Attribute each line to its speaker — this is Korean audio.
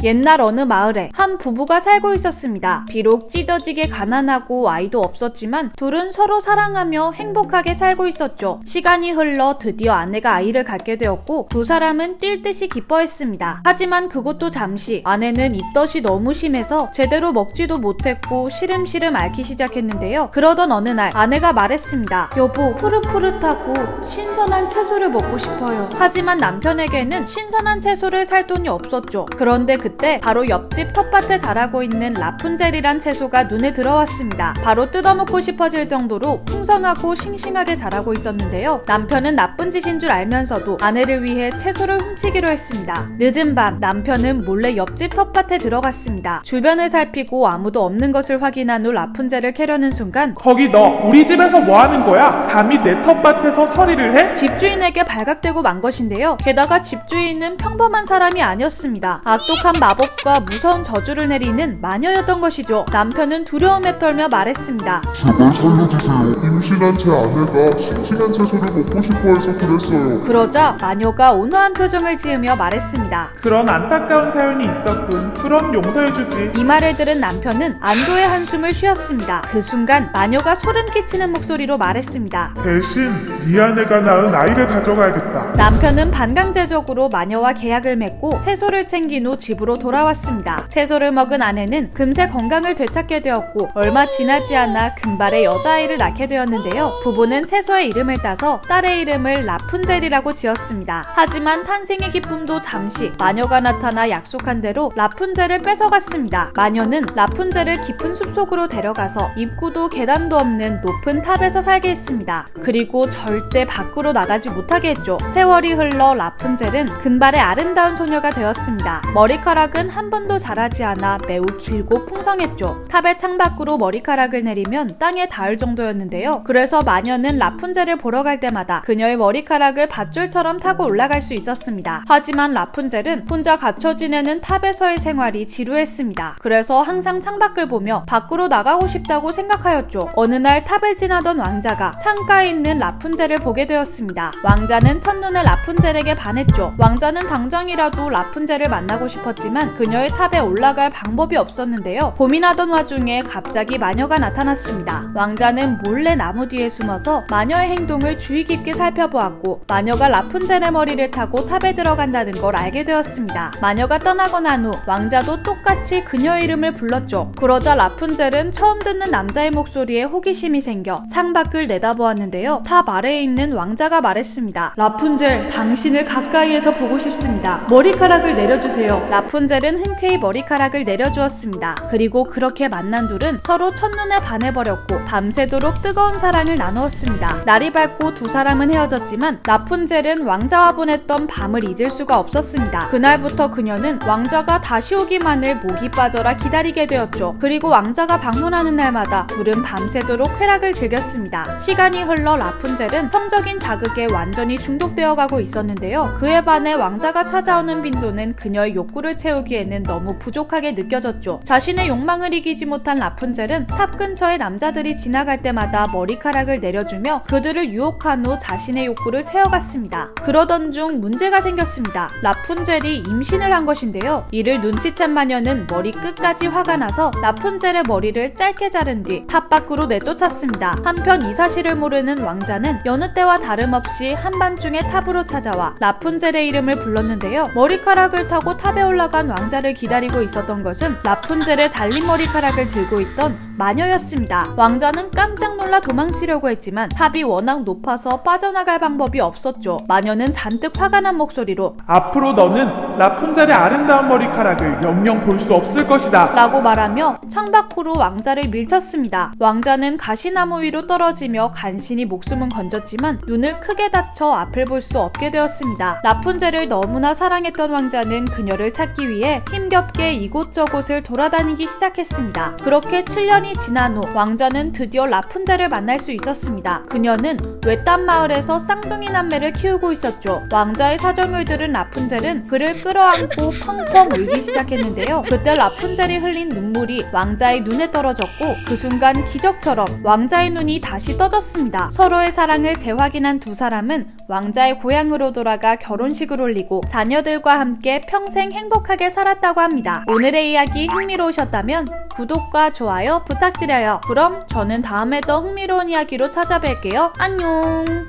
Speaker 1: 옛날 어느 마을에 한 부부가 살고 있었습니다. 비록 찢어지게 가난하고 아이도 없었지만 둘은 서로 사랑하며 행복하게 살고 있었죠. 시간이 흘러 드디어 아내가 아이를 갖게 되었고 두 사람은 뛸 듯이 기뻐했습니다. 하지만 그것도 잠시. 아내는 입덧이 너무 심해서 제대로 먹지도 못했고 시름시름 앓기 시작했는데요. 그러던 어느 날 아내가 말했습니다. 여보, 푸릇푸릇하고 신선한 채소를 먹고 싶어요. 하지만 남편에게는 신선한 채소를 살 돈이 없었죠. 그런데 그때 바로 옆집 텃밭에 자라고 있는 라푼젤이란 채소가 눈에 들어왔습니다. 바로 뜯어먹고 싶어질 정도로 풍성하고 싱싱하게 자라고 있었는데요. 남편은 나쁜 짓인 줄 알면서도 아내를 위해 채소를 훔치기로 했습니다. 늦은 밤 남편은 몰래 옆집 텃밭에 들어갔습니다. 주변을 살피고 아무도 없는 것을 확인한 후 라푼젤을 캐려는 순간
Speaker 2: 거기 너 우리 집에서 뭐 하는 거야? 감히 내 텃밭에서 서리를 해?
Speaker 1: 집주인에게 발각되고 만 것인데요. 게다가 집주인은 평범한 사람이 아니었습니다. 악독한 마법과 무서운 저주를 내리는 마녀였던 것이죠. 남편은 두려움에 떨며 말했습니다.
Speaker 3: 제발 살려주세요. 임신한 제 아내가 싱싱한 채소를 먹고 싶어 해서 그랬어요.
Speaker 1: 그러자 마녀가 온화한 표정을 지으며 말했습니다.
Speaker 2: 그런 안타까운 사연이 있었군. 그럼 용서해주지.
Speaker 1: 이 말을 들은 남편은 안도의 한숨을 쉬었습니다. 그 순간 마녀가 소름 끼치는 목소리로 말했습니다.
Speaker 3: 대신 네 아내가 낳은 아이를 가져가야겠다.
Speaker 1: 남편은 반강제적으로 마녀와 계약을 맺고 채소를 챙긴 후 집으로 돌아왔습니다. 채소를 먹은 아내는 금세 건강을 되찾게 되었고 얼마 지나지 않아 금발의 여자아이를 낳게 되었는데요. 부부는 채소의 이름을 따서 딸의 이름을 라푼젤이라고 지었습니다. 하지만 탄생의 기쁨도 잠시. 마녀가 나타나 약속한 대로 라푼젤을 뺏어갔습니다. 마녀는 라푼젤을 깊은 숲속으로 데려가서 입구도 계단도 없는 높은 탑에서 살게 했습니다. 그리고 절대 밖으로 나가지 못하게 했죠. 세월이 흘러 라푼젤은 금발의 아름다운 소녀가 되었습니다. 머리카락은 한 번도 자라지 않아 매우 길고 풍성했죠. 탑의 창밖으로 머리카락을 내리면 땅에 닿을 정도였는데요. 그래서 마녀는 라푼젤을 보러 갈 때마다 그녀의 머리카락을 밧줄처럼 타고 올라갈 수 있었습니다. 하지만 라푼젤은 혼자 갇혀 지내는 탑에서의 생활이 지루했습니다. 그래서 항상 창밖을 보며 밖으로 나가고 싶다고 생각하였죠. 어느 날 탑을 지나던 왕자가 창가에 있는 라푼젤을 보게 되었습니다. 왕자는 첫눈에 라푼젤에게 반했죠. 왕자는 당장이라도 라푼젤을 만나고 싶었지만 그녀의 탑에 올라갈 방법이 없었는데요. 고민하던 와중에 갑자기 마녀가 나타났습니다. 왕자는 몰래 나무 뒤에 숨어서 마녀의 행동을 주의 깊게 살펴보았고 마녀가 라푼젤의 머리를 타고 탑에 들어간다는 걸 알게 되었습니다. 마녀가 떠나고 난 후 왕자도 똑같이 그녀의 이름을 불렀죠. 그러자 라푼젤은 처음 듣는 남자의 목소리에 호기심이 생겨 창밖을 내다보았는데요. 탑 아래에 있는 왕자가 말했습니다. 라푼젤, 당신을 가까이에서 보고 싶습니다. 머리카락을 내려주세요. 라푼젤은 흔쾌히 머리카락을 내려주었습니다. 그리고 그렇게 만난 둘은 서로 첫눈에 반해버렸고 밤새도록 뜨거운 사랑을 나누었습니다. 날이 밝고 두 사람은 헤어졌지만 라푼젤은 왕자와 보냈던 밤을 잊을 수가 없었습니다. 그날부터 그녀는 왕자가 다시 오기만을 목이 빠져라 기다리게 되었죠. 그리고 왕자가 방문하는 날마다 둘은 밤새도록 쾌락을 즐겼습니다. 시간이 흘러 라푼젤은 성적인 자극에 완전히 중독되어 가고 있었는데요. 그에 반해 왕자가 찾아오는 빈도는 그녀의 욕구를 채우기에는 너무 부족하게 느껴졌죠. 자신의 욕망을 이기지 못한 라푼젤은 탑 근처에 남자들이 지나갈 때마다 머리카락을 내려주며 그들을 유혹한 후 자신의 욕구를 채워갔습니다. 그러던 중 문제가 생겼습니다. 라푼젤이 임신을 한 것인데요. 이를 눈치챈 마녀는 머리 끝까지 화가 나서 라푼젤의 머리를 짧게 자른 뒤 탑 밖으로 내쫓았습니다. 한편 이 사실을 모르는 왕자는 여느 때와 다름없이 한밤중에 탑으로 찾아와 라푼젤의 이름을 불렀는데요. 머리카락을 타고 탑에 올라간 왕자를 기다리고 있었던 것은 라푼젤의 잘린 머리카락을 들고 있던 마녀였습니다. 왕자는 깜짝 놀라 도망치려고 했지만 탑이 워낙 높아서 빠져나갈 방법이 없었죠. 마녀는 잔뜩 화가 난 목소리로
Speaker 2: 앞으로 너는 라푼젤의 아름다운 머리카락을 영영 볼 수 없을 것이다.
Speaker 1: 라고 말하며 창밖으로 왕자를 밀쳤습니다. 왕자는 가시나무 위로 떨어지며 간신히 목숨은 건졌지만 눈을 크게 다쳐 앞을 볼 수 없게 되었습니다. 라푼젤을 너무나 사랑했던 왕자는 그녀를 찾기 위해 힘겹게 이곳저곳을 돌아다니기 시작했습니다. 그렇게 7년이 지난 후 왕자는 드디어 라푼젤을 만날 수 있었습니다. 그녀는 외딴 마을에서 쌍둥이 남매를 키우고 있었죠. 왕자의 사정을 들은 라푼젤은 그를 끌어안고 펑펑 울기 시작했는데요. 그때 라푼젤이 흘린 눈물이 왕자의 눈에 떨어졌고 그 순간 기적처럼 왕자의 눈이 다시 떠졌습니다. 서로의 사랑을 재확인한 두 사람은 왕자의 고향으로 돌아가 결혼식을 올리고 자녀들과 함께 평생 행복한 행복하게 살았다고 합니다. 오늘의 이야기 흥미로우셨다면 구독과 좋아요 부탁드려요. 그럼 저는 다음에 더 흥미로운 이야기로 찾아뵐게요. 안녕.